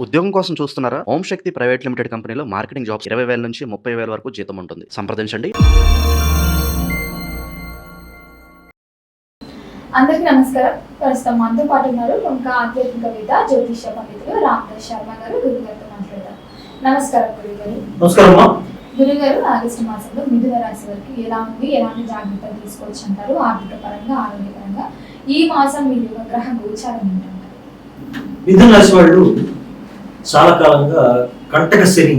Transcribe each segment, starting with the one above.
ఉద్యోగం కోసం చూస్తున్నారా? ఓం శక్తి ప్రైవేట్ లిమిటెడ్ కంపెనీలో మార్కెటింగ్ జాబ్స్ 20,000 నుంచి 30,000 వరకు జీతం ఉంటుంది. సంప్రదించండి. అందరికీ నమస్కారం. ప్రస్తుతం మనతో పాటు ఉన్నారు ప్రముఖ ఆధ్యాత్మికవేత్త జ్యోతిష పండితులు రామదాస్ శర్మ గారు. గురుగారితో మాట్లాడదాం. నమస్కారం గురుగారు. నమస్కారం. గురుగారు, ఆగస్టు మాసంలో మిథున రాశి వారికి ఎలా ఉంది, ఎలాంటి జాగ్రత్తలు తీసుకోవచ్చు అంటారు? ఆర్థిక పరంగా, ఆరోగ్యపరంగా ఈ మాసం మీ యొక్క గ్రహ గోచారం ఏంటంటారు? మిథున రాశి వాళ్ళు చాలా కాలంగా కంటక శని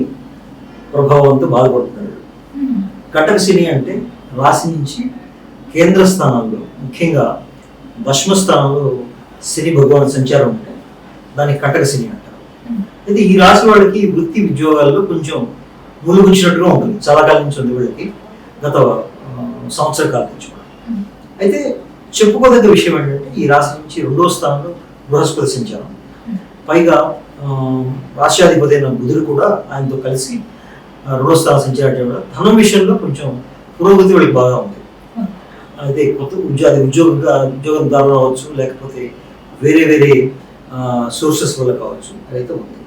ప్రభావంతో బాధపడుతున్నారు. కంటక శని అంటే రాశి నుంచి కేంద్ర స్థానాల్లో, ముఖ్యంగా దశమ స్థానంలో శని భగవాన్ సంచారం ఉంటాయి. దాన్ని కంటక శని అంటారు. అయితే ఈ రాశి వాళ్ళకి వృత్తి ఉద్యోగాల్లో కొంచెం ములుగుచ్చినట్టుగా ఉంటుంది. చాలా కాలం నుంచి ఉంది వీళ్ళకి, గత సంవత్సర కాలం నుంచి కూడా. అయితే చెప్పుకోదగ్గ విషయం ఏంటంటే ఈ రాశి నుంచి 2వ స్థానంలో బృహస్పతి సంచారం, పైగా రాష్ట్రాధిపతి అయిన బుధుడు కూడా ఆయనతో కలిసి 2వ స్థానం సంచారం. ధనం విషయంలో కొంచెం పురోగతి వాళ్ళకి బాగా ఉంది. అయితే కొత్త ఉద్యోగం ద్వారా కావచ్చు, లేకపోతే వేరే వేరే సోర్సెస్ వల్ల కావచ్చు, అయితే ఉంది.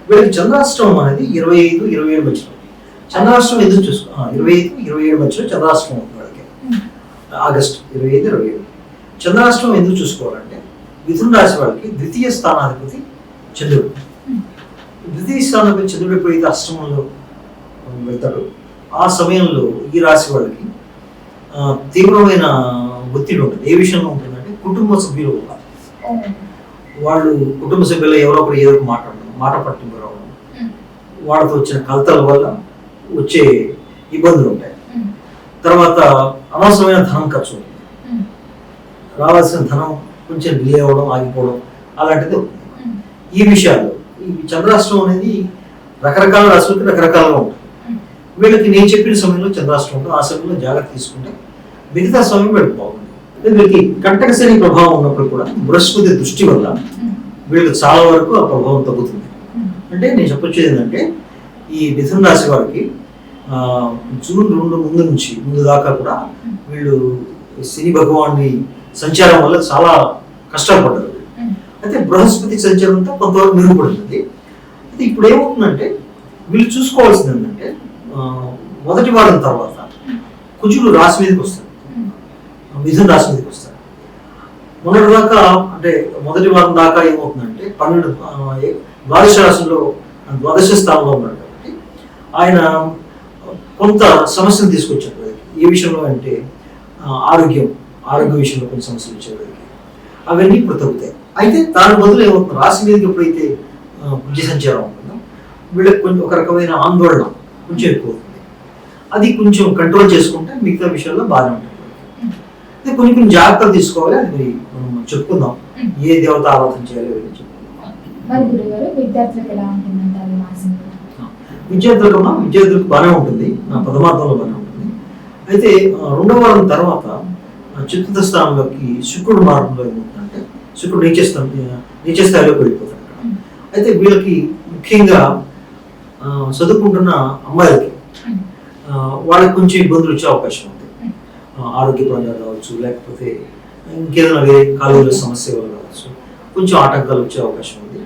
వీళ్ళకి చంద్రాష్టమం అనేది 25-27 మధ్యలో. చంద్రాష్టమం ఎందుకు చూసుకో 25-27 మధ్యలో చంద్రాష్టమం అవుతుంది వాళ్ళకి. ఆగస్టు 25-27 చంద్రాష్టమం ఎందుకు చూసుకోవాలంటే మిథున రాశి వాళ్ళకి ద్వితీయ స్థానాధిపతి చంద్రుడు. ద్వితీయ స్థానాధిపతి చంద్రుడు ఎప్పుడైతే అష్టమంలో వెళ్తాడో ఆ సమయంలో ఈ రాశి వాళ్ళకి తీవ్రమైన ఒత్తిడి ఉంటుంది. ఏ విషయంలో ఉంటుందంటే కుటుంబ సభ్యులు వాళ్ళు కుటుంబ సభ్యులు ఎవరో ఒకరు ఏదో ఒక మాట పట్టింపు రావడం, వాళ్ళతో వచ్చిన కలతల వల్ల వచ్చే ఇబ్బందులు ఉంటాయి. తర్వాత అనవసరమైన ధనం ఖర్చు ఉంటుంది. రావాల్సిన ధనం కొంచెం డిలే అవ్వడం, ఆగిపోవడం అలాంటిది ఉంటుంది. ఈ విషయాల్లో ఈ చంద్రాష్టమం అనేది రకరకాల రాశులకి రకరకాలుగా ఉంటుంది. వీళ్ళకి నేను చెప్పిన సమయంలో చంద్రాష్టమం ఉంటుంది. ఆ సమయంలో జాగ్రత్త తీసుకుంటే మిగతా సమయం వీళ్ళకి బాగుంది. వీళ్ళకి కంటక శని ప్రభావం ఉన్నప్పుడు కూడా బృహస్పతి దృష్టి వల్ల వీళ్ళకి చాలా వరకు ఆ ప్రభావం తగ్గుతుంది. అంటే నేను చెప్పొచ్చేది ఏంటంటే ఈ మిథున రాశి వారికి జూన్ 2 ముందు దాకా కూడా వీళ్ళు శని భగవాన్ని సంచారం వల్ల చాలా కష్టాలు పడ్డారు. అయితే బృహస్పతి సంచారంతో కొంతవరకు మెరుగుపడుతుంది. అయితే ఇప్పుడు ఏమవుతుందంటే వీళ్ళు చూసుకోవాల్సింది ఏంటంటే మొదటి వారం తర్వాత కుజుడు రాశి మీదకి వస్తారు, మిథున రాశి మీదకి వస్తారు. మొన్నటి దాకా అంటే మొదటి వారం దాకా ఏమవుతుందంటే 12 రాశుల్లో ద్వాదశ స్థానంలో ఉన్నాడు కాబట్టి ఆయన కొంత సమస్యను తీసుకొచ్చాడు. ఏ విషయంలో అంటే ఆరోగ్య విషయంలో కొన్ని సమస్యలు వచ్చేవాడికి అవన్నీ ఇప్పుడు తగ్గుతాయి. అయితే దాని బదులు ఏమవుతుంది, రాశి మీదకి ఎప్పుడైతే బుద్ధి సంచారం ఉంటుందో వీళ్ళకి కొంచెం ఒక రకమైన ఆందోళన కొంచెం ఎక్కువ అవుతుంది. అది కొంచెం కంట్రోల్ చేసుకుంటే మిగతా విషయాల్లో బాగానే ఉంటుంది. అయితే కొన్ని జాగ్రత్తలు తీసుకోవాలి. అది మరి మనం చెప్పుకుందాం, ఏ దేవత ఆరాధన చేయాలి చెప్పుకుందాం. విద్యార్థులకు బాగానే ఉంటుంది, పదమార్థంలో బాగానే ఉంటుంది. అయితే 2వ వారం తర్వాత చతుర్థ స్థానంలోకి శుక్రుడు మార్గంలో ఏమవుతుందంటే శుక్రుడు నీచ స్థాయిలోకి వెళ్ళిపోతాడు. అయితే వీళ్ళకి ముఖ్యంగా చదువుకుంటున్న అమ్మాయిలకి వాళ్ళకి కొంచెం ఇబ్బందులు వచ్చే అవకాశం ఉంది. ఆరోగ్యపరంగా కావచ్చు, లేకపోతే ఇంకేదైనా వేరే కాలేజీలో సమస్య వల్ల కావచ్చు, కొంచెం ఆటంకాలు వచ్చే అవకాశం ఉంది.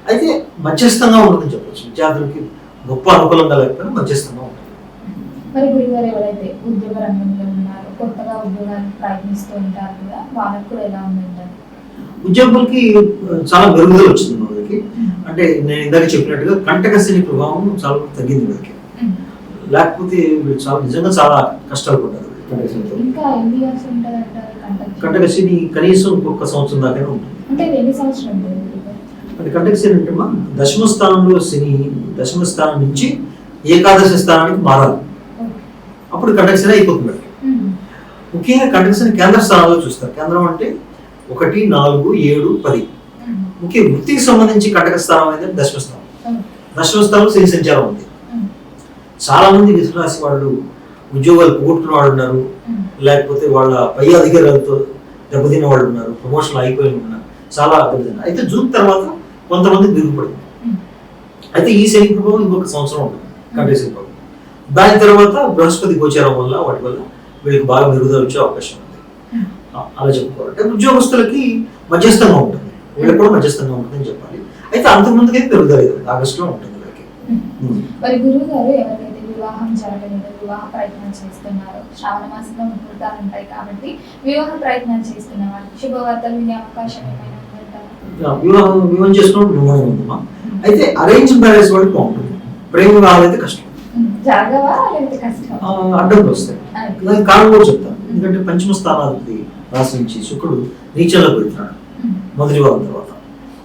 అయితే మధ్యస్థంగా ఉంటుందని చెప్పచ్చు. విద్యార్థులకి గొప్ప అనుకూలంగా లేకపోయినా మధ్యస్థంగా ఉంటుంది. మరి గురుగారు, ఎవరైతే ఉద్యోగ రంగంలో ఉన్నారో, కొత్తగా ఉద్యోగానికి ప్రయత్నిస్తూ ఉంటారు కదా, వాళ్ళకి కూడా ఎలా ఉందంటారు? ఉద్యోగులకి చాలా మెరుగుదల వచ్చింది వాళ్ళకి. అంటే నేను ఇందాక చెప్పినట్టుగా కంటక శని ప్రభావం చాలా తగ్గింది వీళ్ళకి. లేకపోతే వీళ్ళు నిజంగా చాలా కష్టాలు పడ్డారు. కంటక శని కనీసం 1 సంవత్సరం దాకా ఉంటుంది. అంటే కంటక శని అంటే దశమ స్థానంలో శని దశమ స్థానం నుంచి ఏకాదశి స్థానానికి మారాలి. అప్పుడు కంటక శని అయిపోతుంది. ముఖ్యంగా కంటక శని కేంద్ర స్థానాల్లో చూస్తారు. కేంద్రం అంటే 1, 4, 7, 10. ముఖ్య వృత్తికి సంబంధించి కంటక స్థానం అనేది దశమ స్థానం. దశమ స్థానంలో శని సంచారం ఉంది. చాలా మంది మిథున రాశి వాళ్ళు ఉద్యోగాలు పోగొట్టుకున్న వాళ్ళు ఉన్నారు, లేకపోతే వాళ్ళ పై అధికారులతో దెబ్బతిన్న వాళ్ళు ఉన్నారు, ప్రమోషన్లు అయిపోయిన ఉన్నారు, చాలా దెబ్బతిన్నారు. అయితే జూన్ తర్వాత కొంతమంది మెరుగుపడింది. అయితే ఈ శని ప్రభావం ఇంకొక సంవత్సరం ఉంటుంది, కంటక శని ప్రభావం. దాని తర్వాత బృహస్పతి గోచారం వల్ల వాటి వల్ల వీళ్ళకి బాగా మెరుగుదల వచ్చే అవకాశం ఉంది. అలా చెప్పుకోవాలంటే ఉద్యోగస్తులకి మధ్యస్థంగా ఉంటుంది, వీళ్ళకి కూడా మధ్యస్థంగా ఉంటుందని చెప్పాలి. అయితే అంతకుముందుకైతే పెరుగుదలేదు, ఆగస్టులో ఉంటుంది వీళ్ళకి. మరి గురువు గారు ఎవరికైతే వివాహం జరగలేదు, వివాహ ప్రయత్నం చేస్తున్నారు, శ్రావణ మాసంలో ముహూర్తాలు ఉంటాయి కాబట్టి వివాహ ప్రయత్నం చేస్తున్న వాళ్ళకి శుభవార్తలు వినే అవకాశం ఏమైనా ఉందంటారా? వివాహం చేసుకోవడం నిర్మాణం ఉందమ్మా. అయితే అరేంజ్ మ్యారేజ్ వాళ్ళకి బాగుంటుంది, ప్రేమ వివాహాలు అయితే కష్టం, జరగవా లేకపోతే కష్టం, అడ్డంకులు వస్తాయి. దానికి కారణం కూడా చెప్తాను. ఎందుకంటే పంచమ స్థానాధిపతి రాశి నుంచి శుక్రుడు నీచంలోకి వెళ్తున్నాడు మొదటి వారం తర్వాత.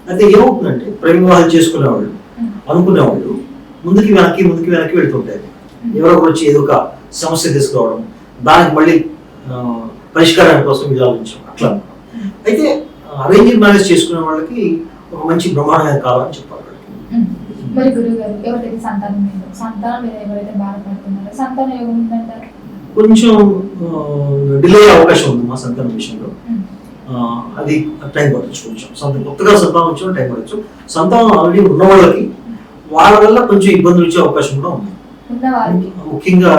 అయితే ఏమవుతుందంటే ప్రేమ వివాహాలు చేసుకునేవాళ్ళు అనుకునేవాళ్ళు ముందుకి వెనక్కి వెళ్తుంటాయి. ఎవరో ఒకరు వచ్చి ఏదో ఒక సమస్య తీసుకురావడం, దానికి మళ్ళీ పరిష్కారం కోసం వీళ్ళు ఆలోచించడం అట్లా. అయితే అరేంజ్ మ్యారేజ్ చేసుకునే వాళ్ళకి ఒక మంచి బ్రహ్మాండమైన కాలం అని చెప్పాలి. మరి గురువు గారు ఎవరైతే సంతానం మీద ఎవరైతే బాధపడుతున్నారో సంతానం యోగం ఉందంటారు? కొంచెం డిలే అయ్యే అవకాశం ఉంది మా సంతానం విషయంలో. అది టైం పడవచ్చు, కొంచెం కొత్తగా సంతానం వచ్చిన టైం పడవచ్చు. సంతానం ఆల్రెడీ ఉన్న వాళ్ళకి వాళ్ళ వల్ల కొంచెం ఇబ్బందులు వచ్చే అవకాశం కూడా ఉంది. ముఖ్యంగా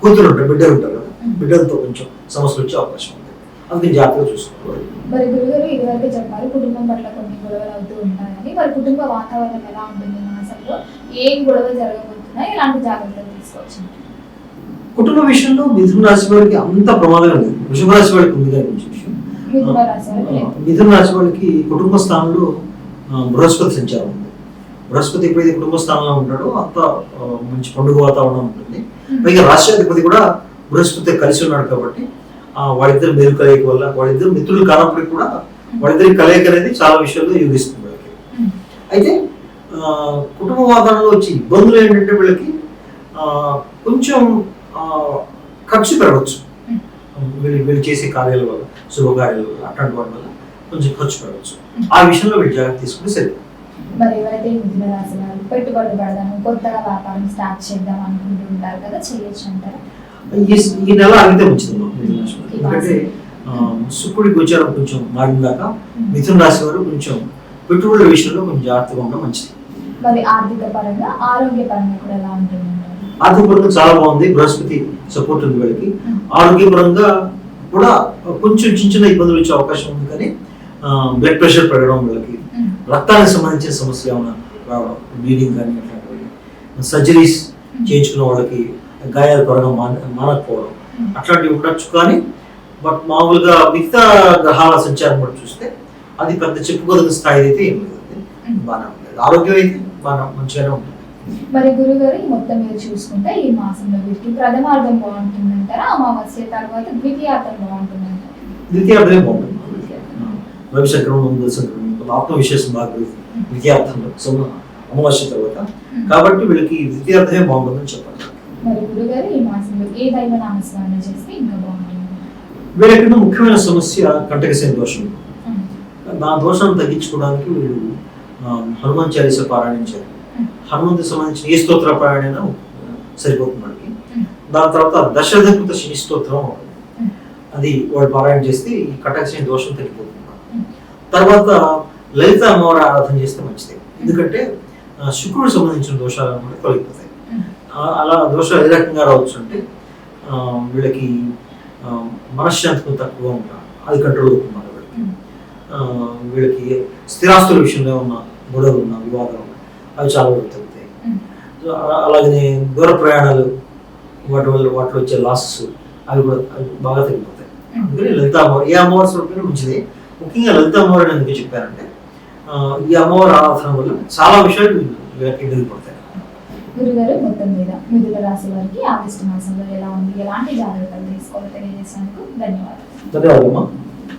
కూతురు ఉంటారు, బిడ్డలు ఉంటారు కదా, బిడ్డలతో కొంచెం సమస్యలు వచ్చే అవకాశం ఉంది. అందుకని జాగ్రత్తగా చూసుకోవాలి. మరి గురుగారు ఇదివరకే చెప్పారు కుటుంబం పట్ల కొన్ని గొడవలు అవుతూ ఉంటాయని. మరి కుటుంబ వాతావరణం ఎలా ఉంటుంది మాసంలో, ఏం గొడవలు జరగబోతున్నాయి, ఎలాంటి జాగ్రత్తలు తీసుకోవచ్చు? కుటుంబ విషయంలో మిథున రాశి వారికి అంత ప్రమాదం లేదు, వృషభ రాశి వారికి ఉంది కానీ విషయం. మిథున రాశి వారికి కుటుంబ స్థానంలో బృహస్పతి సంచారం ఉంది. బృహస్పతి ఎప్పుడైతే కుటుంబ స్థానంలో ఉంటాడో అంత మంచి పండుగ వాతావరణం ఉంటుంది. పైగా రాష్ట్రాధిపతి కూడా బృహస్పతి కలిసి ఉన్నాడు కాబట్టి వాళ్ళిద్దరు మేలు కలయిక వల్ల, వాళ్ళిద్దరు మిత్రులు కానప్పటికీ కూడా వాళ్ళిద్దరి కలయిక అనేది చాలా విషయాల్లో యోగిస్తుంది వాళ్ళకి. అయితే కుటుంబ వాతావరణంలో వచ్చే ఇబ్బందులు ఏంటంటే వీళ్ళకి కొంచెం ఖర్చు పెరగచ్చు. వీళ్ళు చేసే కార్యాల వల్ల, శుభకార్యాల వల్ల, అట్లాంటి వాటి వల్ల కొంచెం ఖర్చు పెరగచ్చు. ఆ విషయంలో వీళ్ళు జాగ్రత్త తీసుకుని సరే. మరి ఎవరైతే మిథున రాశి వారు పెట్టుబడులు పెడదాము, కొత్తగా వ్యాపారం స్టార్ట్ చేద్దాం అనుకుంటుంటారు కదా, చేయొచ్చు అంటారా? ఈ నెల ఆగితే మంచిది. ఎందుకంటే శుక్రుడి గోచారం కొంచెం మారిందాక మిథున రాశి వారు కొంచెం పెట్టుబడుల విషయంలో కొంచెం జాగ్రత్తగా ఉండడం మంచిది. మరి ఆర్థిక పరంగా, ఆరోగ్య పరంగా కూడా ఎలా ఉంటుంది? ఆర్థిక పరంగా చాలా బాగుంది, బృహస్పతి సపోర్ట్ ఉంది వీళ్ళకి. ఆరోగ్యపరంగా కూడా కొంచెం చిన్న ఇబ్బందులు వచ్చే అవకాశం ఉంది, కానీ బ్లడ్ ప్రెషర్ పెరగడం, వీళ్ళకి రక్తానికి సంబంధించిన సమస్యలు ఏమైనా రావడం, బ్లీడింగ్ కానీ అట్లాంటివి, సర్జరీస్ చేయించుకున్న వాళ్ళకి గాయాలు త్వరగా మానకపోవడం అట్లాంటివి ఉండొచ్చు. కానీ బట్ మామూలుగా మిగతా గ్రహాల సంచారం కూడా చూస్తే అది పెద్ద చెప్పుకోదగిన స్థాయి అయితే ఏం లేదు, బాగానే ఉంటుంది. ఆరోగ్యం అయితే బాగా మంచిగానే ఉంటుంది. మరి గురుగారు మొత్తం మీరు చూసుకుంటే ఈ మాసంలో వీరికి ప్రథమార్థం బాగుంటుందంటారా, అమావాస్య తర్వాత ద్వితీయార్థం బాగుంటుందంటారా? ద్వితీయార్థమే బాగుంటుంది. రవి సంక్రమణం, బుధ సంక్రమణం, ఆత్మ విశేషం బాగా ద్వితీయార్థంలో అమావాస్య తర్వాత, కాబట్టి వీళ్ళకి ద్వితీయార్థమే బాగుంటుందని చెప్పాలి. మరి గురుగారు ఈ మాసంలో ఏ దైవ నామస్మరణ చేస్తే ఇంకా బాగుంటుంది? వీళ్ళకి ముఖ్యమైన సమస్య కంటకశని దోషం. నా దోషాన్ని తగ్గించుకోవడానికి వీళ్ళు హనుమాన్ చాలీసా పారాయణం చేయాలి. హనుమంతుకి సంబంధించిన ఏ స్తోత్ర పారాయణ సరిపోతుంది మనకి. దాని తర్వాత దశరథకృత శని స్తోత్రం అది వాడు పారాయణ చేస్తే ఈ కంటకశని దోషం తగ్గిపోతుంది. తర్వాత లలిత అమ్మవారి ఆరాధన చేస్తే మంచిది, ఎందుకంటే శుక్రుడికి సంబంధించిన దోషాలు కూడా తొలగిపోతాయి. అలా దోషాలు ఏ రకంగా రావచ్చు అంటే వీళ్ళకి మనశ్శాంతి కొంత తక్కువగా ఉంటారు, అది కంట్రోల్ అవుతుంది వీళ్ళకి. వీళ్ళకి స్థిరాస్తుల విషయంలో ఉన్న గొడవలు ఉన్న వివాదాలు ఉన్న అవి చాలా వరకు తగ్గుతాయి. అలాగనే దూర ప్రయాణాలు వాటిలో వచ్చే లాసెస్ అవి కూడా బాగా తగ్గిపోతాయి. అందుకని లలిత అమ్మవారు ఏ అమ్మవారి స్వరూపం మంచిది. ముఖ్యంగా లలిత అమ్మవారు ఎందుకు చెప్పారంటే ఈ అమ్మవారి ఆరాధన వల్ల చాలా విషయాలు వీళ్ళకి మెరుగుపడతాయి. గురుగారు మొత్తం మీద మిథున రాశి వారికి ఆగస్టు మాసంలో ఎలా ఉంది, ఎలాంటి జాగ్రత్తలు తీసుకోవాలో తెలియజేసినందుకు ధన్యవాదాలు. ధన్యవాదాలు.